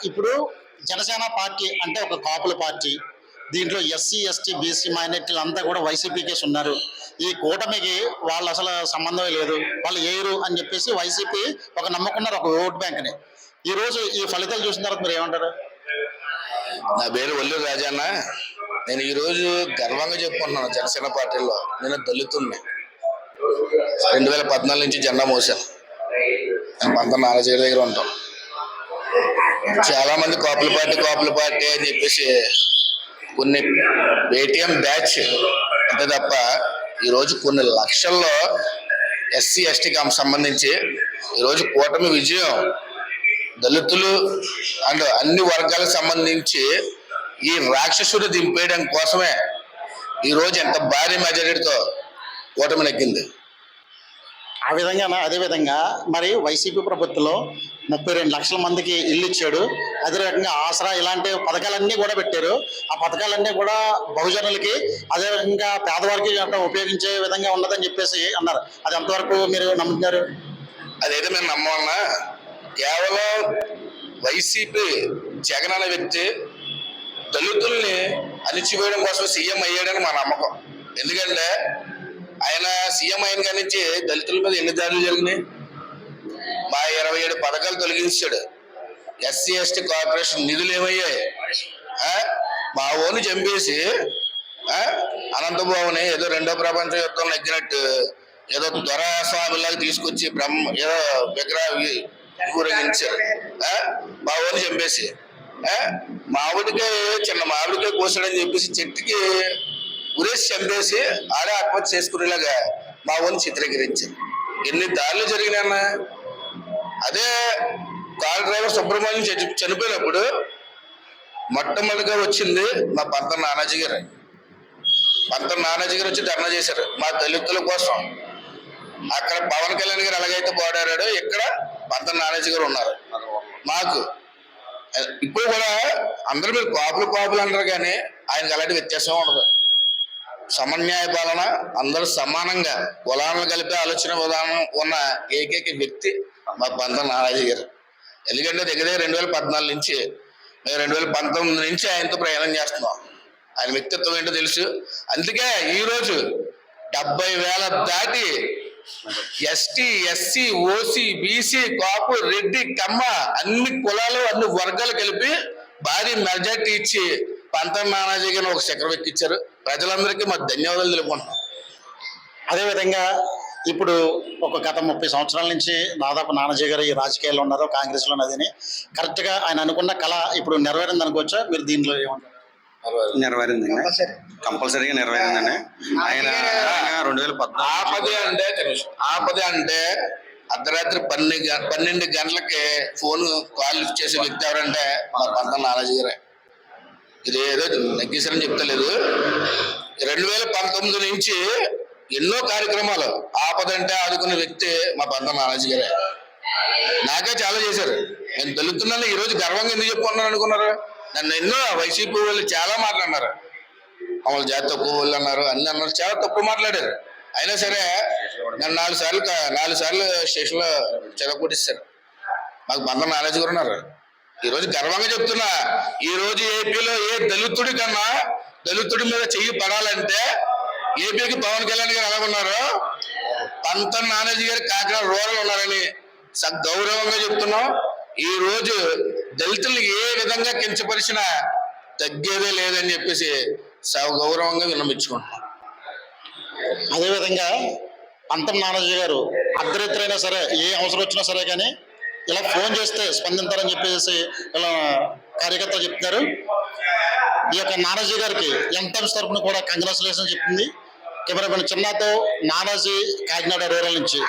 ఇప్పుడు జనసేన పార్టీ అంటే ఒక కాపుల పార్టీ. దీంట్లో ఎస్సీ, ఎస్టీ, బీసీ మైనారిటీలు అంతా కూడా వైసీపీకేసి ఉన్నారు. ఈ కూటమికి వాళ్ళు అసలు సంబంధమే లేదు, వాళ్ళు ఏరు అని చెప్పేసి వైసీపీ ఒక నమ్మకున్నారు, ఒక ఓట్ బ్యాంక్ని. ఈ రోజు ఈ ఫలితాలు చూసిన తర్వాత మీరు ఏమంటారు? నా పేరు ఒల్లూరు రాజన్న. నేను ఈరోజు గర్వంగా చెప్పుకుంటున్నాను, జనసేన పార్టీలో నేను దళితుడిని. 2014 నుంచి జెండా మోసాను. అంతా నాలుగు దగ్గర ఉంటాం. చాలా మంది కాపుల పార్టీ అని చెప్పేసి కొన్ని ఏటీఎం బ్యాచ్ అంతే తప్ప ఈరోజు కొన్ని లక్షల్లో ఎస్సీ ఎస్టీకి సంబంధించి ఈరోజు కూటమి విజయం దళితులు అండ్ అన్ని వర్గాలకు సంబంధించి ఈ రాక్షసుడు దింపేయడం కోసమే ఈరోజు ఎంత భారీ మెజారిటీతో కూటమి నెగ్గింది. ఆ విధంగా అదేవిధంగా మరి వైసీపీ ప్రభుత్వంలో 32 లక్షల మందికి ఇల్లు ఇచ్చాడు. అదే రకంగా ఆసరా ఇలాంటి పథకాలన్నీ కూడా పెట్టారు. ఆ పథకాలన్నీ కూడా బహుజనులకి అదే రకంగా పేదవారికి ఉపయోగించే విధంగా ఉన్నదని చెప్పేసి అన్నారు. అది ఎంతవరకు మీరు నమ్ముతున్నారు? అదైతే మేము నమ్మవన్నా. కేవలం వైసీపీ జగన్ అనే వ్యక్తి దళితుల్ని అణిచివేయడం కోసం సీఎం అయ్యాడని మా నమ్మకం. ఎందుకంటే ఆయన సీఎం అయిన కాడి నుంచి దళితుల మీద ఎన్ని దాడులు జరిగినాయి? మా 27 పథకాలు తొలగించాడు. ఎస్సీ ఎస్టీ కార్పొరేషన్ నిధులు ఏమయ్యాయి? మా ఓను చంపేసి అనంతబాబుని ఏదో రెండో ప్రపంచ యుద్ధం నెగ్గినట్టు ఏదో దొరస్వామిలాగా తీసుకొచ్చి ఏదో విగ్రహ ఊరేగించారు. మా ఓను చంపేసి మామిడికాయ చిన్న మామిడికాయ కోసాడని చెప్పేసి చెట్టుకి ఉరేసి చంపేసి ఆడే ఆత్మహత్య చేసుకునేలాగా మా ఊరిని చిత్రీకరించారు. ఎన్ని దాడులు జరిగినాయన్న. అదే కారు డ్రైవర్ సుబ్రహ్మణ్యం చనిపోయినప్పుడు మొట్టమొదటిగా వచ్చింది మా పంత నానాజీ గారు. పంత నానాజీ గారు వచ్చి ధర్నా చేశారు మా దళితుల కోసం. అక్కడ పవన్ కళ్యాణ్ గారు ఎలాగైతే పోరాడాడో ఇక్కడ పంత నానాజీ గారు ఉన్నారు మాకు. ఇప్పుడు కూడా అందరూ మీరు కాపులు అంటారు, కానీ ఆయనకు అలాంటి వ్యత్యాసం ఉండదు. సమన్యాయ పాలన, అందరూ సమానంగా కులాలను కలిపే ఆలోచన విధానం ఉన్న ఏకైక వ్యక్తి మా పంత నానాజీ గారు. ఎందుకంటే దగ్గర 2014 నుంచి 2019 నుంచి ఆయనతో ప్రయాణం చేస్తున్నాం. ఆయన వ్యక్తిత్వం ఏంటో తెలుసు. అందుకే ఈరోజు 70,000 దాటి ఎస్టీ, ఎస్సీ, ఓసీ, బీసీ, కాపు, రెడ్డి, కమ్మ అన్ని కులాలు అన్ని వర్గాలు కలిపి భారీ మెజార్టీ ఇచ్చి పంత నానాజీ గారిని ఒక శిఖరం ఎక్కించారు. ప్రజలందరికీ మా ధన్యవాదాలు తెలుపుకుంటున్నాం. అదేవిధంగా ఇప్పుడు ఒక గత 30 సంవత్సరాల నుంచి దాదాపు నానాజీ గారు ఈ రాజకీయాల్లో ఉన్నారు, కాంగ్రెస్లో ఉన్నదని. కరెక్ట్గా ఆయన అనుకున్న కళ ఇప్పుడు నెరవేరింది అనుకోవచ్చా? మీరు దీంట్లో ఏమంటారు? నెరవేరిందండి, కంపల్సరీగా నెరవేరిందండి. ఆయన 2014 ఆపదే అంటే అర్ధరాత్రి 12 గంటలకి ఫోన్ కాల్ లిఫ్ట్ చేసే వ్యక్తి ఎవరంటే మా పంత నానాజీ గారే. ఇది ఏదో నెగ్గేశారని చెప్తలేదు. 2019 నుంచి ఎన్నో కార్యక్రమాలు ఆపదంటే ఆదుకునే వ్యక్తి మా పంత నానాజీ గారే. నాకే చాలా చేశారు. నేను తెలుస్తున్నాను. ఈరోజు గర్వంగా ఎందుకు చెప్పుకున్నాను అనుకున్నారు? నన్ను ఎన్నో వైసీపీ వాళ్ళు చాలా మాట్లాడినారు. మమ్మల్ని జాతి తక్కువ వాళ్ళు అన్నారు, అన్ని అన్నారు, చాలా తక్కువ మాట్లాడారు. అయినా సరే నన్ను 4 సార్లు స్టేషన్లో చెదకొట్టిస్తారు. మాకు పంత నానాజీ గారు ఉన్నారు. ఈరోజు గర్వంగా చెప్తున్నా, ఈ రోజు ఏపీలో ఏ దళితుడి కన్నా దళితుడి మీద చెయ్యి పడాలంటే ఏపీకి పవన్ కళ్యాణ్ గారు ఎలా ఉన్నారో పంత నానాజీ గారు కాకినాడ రూరల్ ఉన్నారని గౌరవంగా చెప్తున్నాం. ఈ రోజు దళితులు ఏ విధంగా కించపరిచినా తగ్గేదే లేదని చెప్పేసి గౌరవంగా విన్నమించుకుంటున్నాం. అదేవిధంగా పంతం నానాజీ గారు అర్ధరాత్రైనా సరే ఏ అవసరం వచ్చినా సరే కానీ ఇలా ఫోన్ చేస్తే స్పందించాలని చెప్పేసి ఇలా కార్యకర్తలు చెప్తున్నారు. ఈ యొక్క నానాజీ గారికి ఎంటమ్స్ తరఫున కూడా కంగ్రాచులేషన్ చెప్తుంది. కెమెరామెన్ చిన్నాతో నానాజీ, కాకినాడ రూరల్ నుంచి.